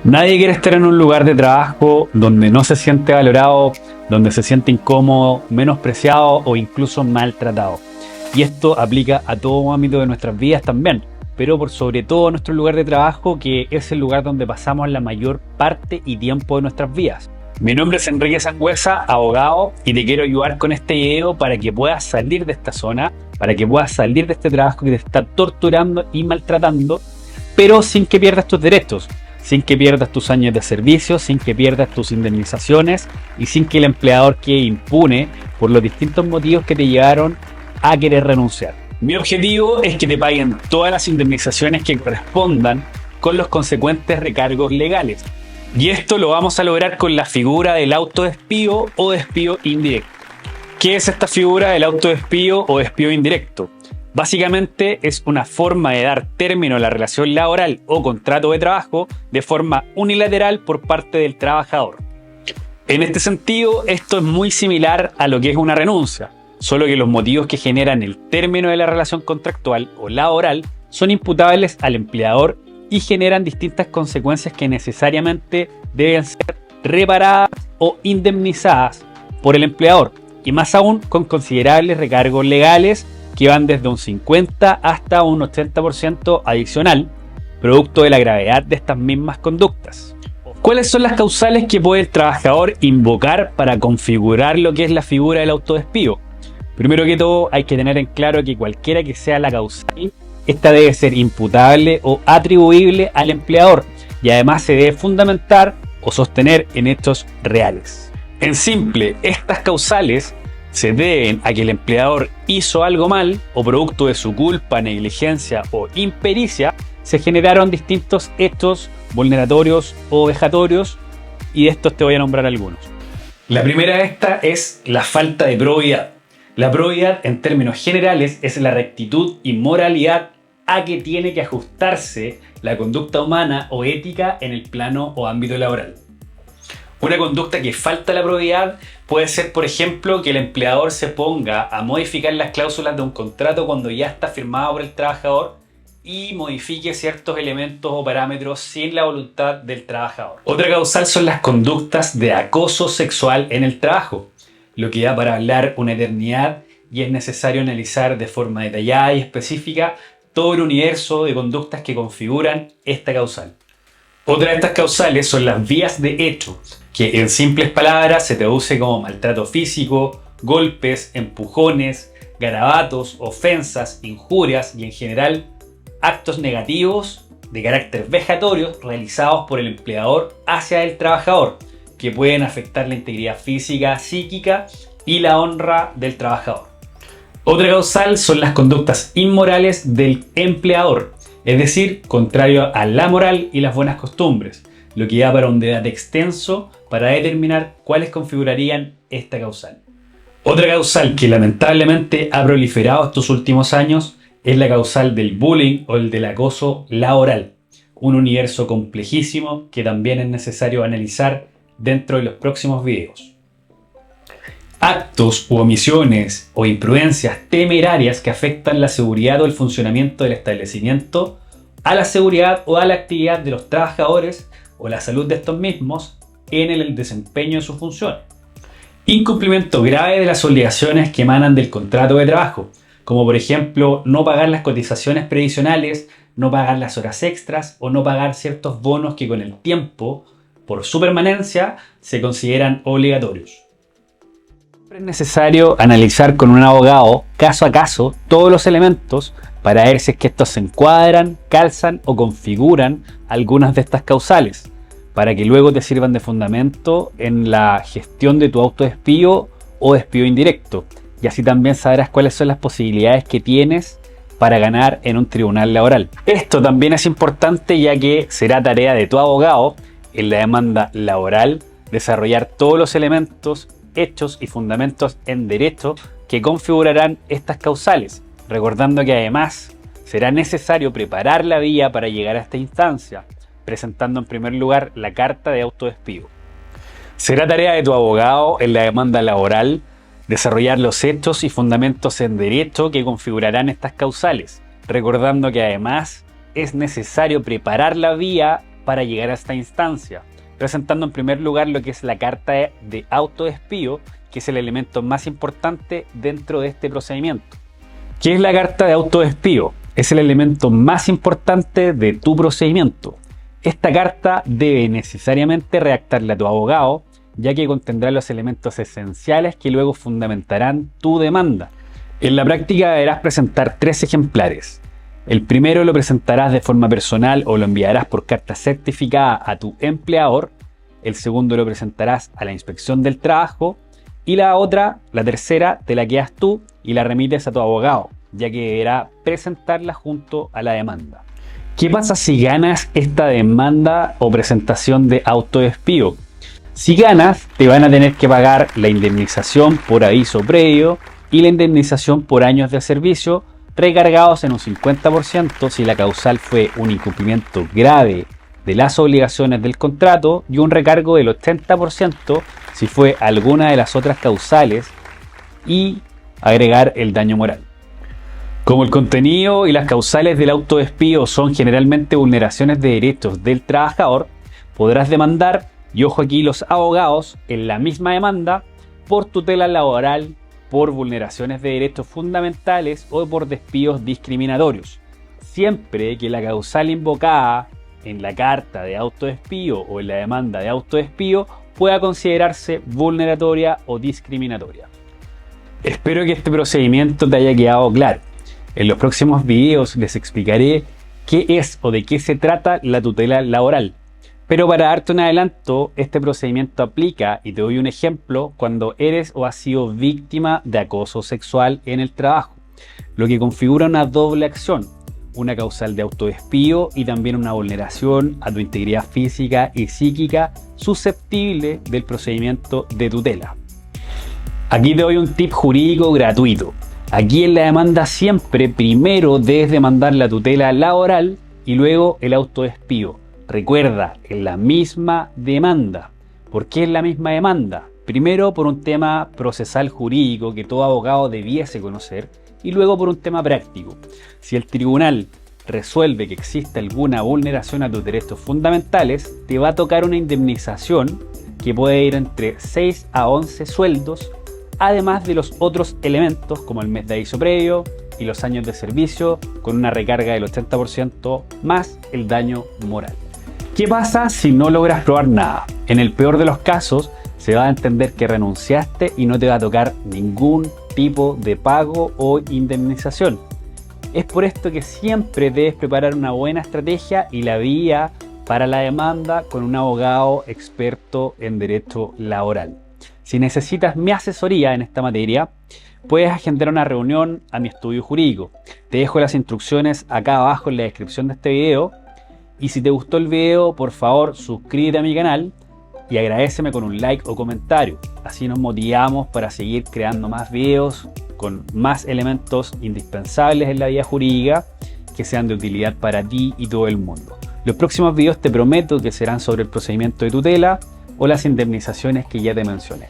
Nadie quiere estar en un lugar de trabajo donde no se siente valorado, donde se siente incómodo, menospreciado o incluso maltratado. Y esto aplica a todo ámbito de nuestras vidas también, pero por sobre todo a nuestro lugar de trabajo, que es el lugar donde pasamos la mayor parte y tiempo de nuestras vidas. Mi nombre es Enrique Sangüesa, abogado, y te quiero ayudar con este video para que puedas salir de esta zona, para que puedas salir de este trabajo que te está torturando y maltratando, pero sin que pierdas tus derechos, sin que pierdas tus años de servicio, sin que pierdas tus indemnizaciones y sin que el empleador quede impune por los distintos motivos que te llevaron a querer renunciar. Mi objetivo es que te paguen todas las indemnizaciones que correspondan con los consecuentes recargos legales. Y esto lo vamos a lograr con la figura del autodespido o despido indirecto. ¿Qué es esta figura del autodespido o despido indirecto? Básicamente es una forma de dar término a la relación laboral o contrato de trabajo de forma unilateral por parte del trabajador. En este sentido, esto es muy similar a lo que es una renuncia, solo que los motivos que generan el término de la relación contractual o laboral son imputables al empleador y generan distintas consecuencias que necesariamente deben ser reparadas o indemnizadas por el empleador, y más aún con considerables recargos legales que van desde un 50 hasta un 80% adicional, producto de la gravedad de estas mismas conductas. ¿Cuáles son las causales que puede el trabajador invocar para configurar lo que es la figura del autodespido? Primero que todo, hay que tener en claro que cualquiera que sea la causal, esta debe ser imputable o atribuible al empleador, y además se debe fundamentar o sostener en hechos reales. En simple, estas causales se deben a que el empleador hizo algo mal o producto de su culpa, negligencia o impericia se generaron distintos hechos vulneratorios o vejatorios, y de estos te voy a nombrar algunos. La primera de estas es la falta de probidad. La probidad, en términos generales, es la rectitud y moralidad a que tiene que ajustarse la conducta humana o ética en el plano o ámbito laboral. Una conducta que falta la probidad puede ser, por ejemplo, que el empleador se ponga a modificar las cláusulas de un contrato cuando ya está firmado por el trabajador y modifique ciertos elementos o parámetros sin la voluntad del trabajador. Otra causal son las conductas de acoso sexual en el trabajo, lo que da para hablar una eternidad, y es necesario analizar de forma detallada y específica todo el universo de conductas que configuran esta causal. Otra de estas causales son las vías de hecho, que en simples palabras se traduce como maltrato físico, golpes, empujones, garabatos, ofensas, injurias y en general actos negativos de carácter vejatorio realizados por el empleador hacia el trabajador, que pueden afectar la integridad física, psíquica y la honra del trabajador. Otra causal son las conductas inmorales del empleador, es decir, contrario a la moral y las buenas costumbres, lo que da para un debate extenso para determinar cuáles configurarían esta causal. Otra causal que lamentablemente ha proliferado estos últimos años es la causal del bullying o el del acoso laboral, un universo complejísimo que también es necesario analizar dentro de los próximos videos. Actos u omisiones o imprudencias temerarias que afectan la seguridad o el funcionamiento del establecimiento, a la seguridad o a la actividad de los trabajadores o la salud de estos mismos en el desempeño de sus funciones. Incumplimiento grave de las obligaciones que emanan del contrato de trabajo, como por ejemplo no pagar las cotizaciones previsionales, no pagar las horas extras o no pagar ciertos bonos que con el tiempo, por su permanencia, se consideran obligatorios. Es necesario analizar con un abogado caso a caso todos los elementos para ver si es que estos se encuadran, calzan o configuran algunas de estas causales, para que luego te sirvan de fundamento en la gestión de tu autodespido o despido indirecto, y así también sabrás cuáles son las posibilidades que tienes para ganar en un tribunal laboral. Esto también es importante, ya que será tarea de tu abogado en la demanda laboral desarrollar todos los elementos, hechos y fundamentos en derecho que configurarán estas causales, recordando que además será necesario preparar la vía para llegar a esta instancia, presentando en primer lugar la carta de autodespido. Será tarea de tu abogado en la demanda laboral desarrollar los hechos y fundamentos en derecho que configurarán estas causales, recordando que además es necesario preparar la vía para llegar a esta instancia, presentando en primer lugar lo que es la carta de autodespido, que es el elemento más importante dentro de este procedimiento. ¿Qué es la carta de autodespido? Es el elemento más importante de tu procedimiento. Esta carta debe necesariamente redactarla a tu abogado, ya que contendrá los elementos esenciales que luego fundamentarán tu demanda. En la práctica deberás presentar 3 ejemplares. El primero lo presentarás de forma personal o lo enviarás por carta certificada a tu empleador. El segundo lo presentarás a la inspección del trabajo. Y la tercera, te la quedas tú y la remites a tu abogado, ya que deberá presentarla junto a la demanda. ¿Qué pasa si ganas esta demanda o presentación de autodespido? Si ganas, te van a tener que pagar la indemnización por aviso previo y la indemnización por años de servicio, recargados en un 50% si la causal fue un incumplimiento grave de las obligaciones del contrato y un recargo del 80% si fue alguna de las otras causales, y agregar el daño moral. Como el contenido y las causales del autodespido son generalmente vulneraciones de derechos del trabajador, podrás demandar, y ojo aquí los abogados, en la misma demanda por tutela laboral, por vulneraciones de derechos fundamentales o por despidos discriminatorios, siempre que la causal invocada en la carta de autodespido o en la demanda de autodespido pueda considerarse vulneratoria o discriminatoria. Espero que este procedimiento te haya quedado claro. En los próximos videos les explicaré qué es o de qué se trata la tutela laboral. Pero para darte un adelanto, este procedimiento aplica, y te doy un ejemplo, cuando eres o has sido víctima de acoso sexual en el trabajo, lo que configura una doble acción, una causal de autodespido y también una vulneración a tu integridad física y psíquica susceptible del procedimiento de tutela. Aquí te doy un tip jurídico gratuito. Aquí en la demanda siempre primero debes demandar la tutela laboral y luego el autodespido. Recuerda, en la misma demanda. ¿Por qué en la misma demanda? Primero por un tema procesal jurídico que todo abogado debiese conocer, y luego por un tema práctico. Si el tribunal resuelve que existe alguna vulneración a tus derechos fundamentales, te va a tocar una indemnización que puede ir entre 6 a 11 sueldos, además de los otros elementos como el mes de aviso previo y los años de servicio, con una recarga del 80% más el daño moral. ¿Qué pasa si no logras probar nada? En el peor de los casos, se va a entender que renunciaste y no te va a tocar ningún tipo de pago o indemnización. Es por esto que siempre debes preparar una buena estrategia y la vía para la demanda con un abogado experto en derecho laboral. Si necesitas mi asesoría en esta materia, puedes agendar una reunión a mi estudio jurídico. Te dejo las instrucciones acá abajo en la descripción de este video. Y si te gustó el video, por favor suscríbete a mi canal y agradéceme con un like o comentario. Así nos motivamos para seguir creando más videos con más elementos indispensables en la vida jurídica que sean de utilidad para ti y todo el mundo. Los próximos videos te prometo que serán sobre el procedimiento de tutela o las indemnizaciones que ya te mencioné.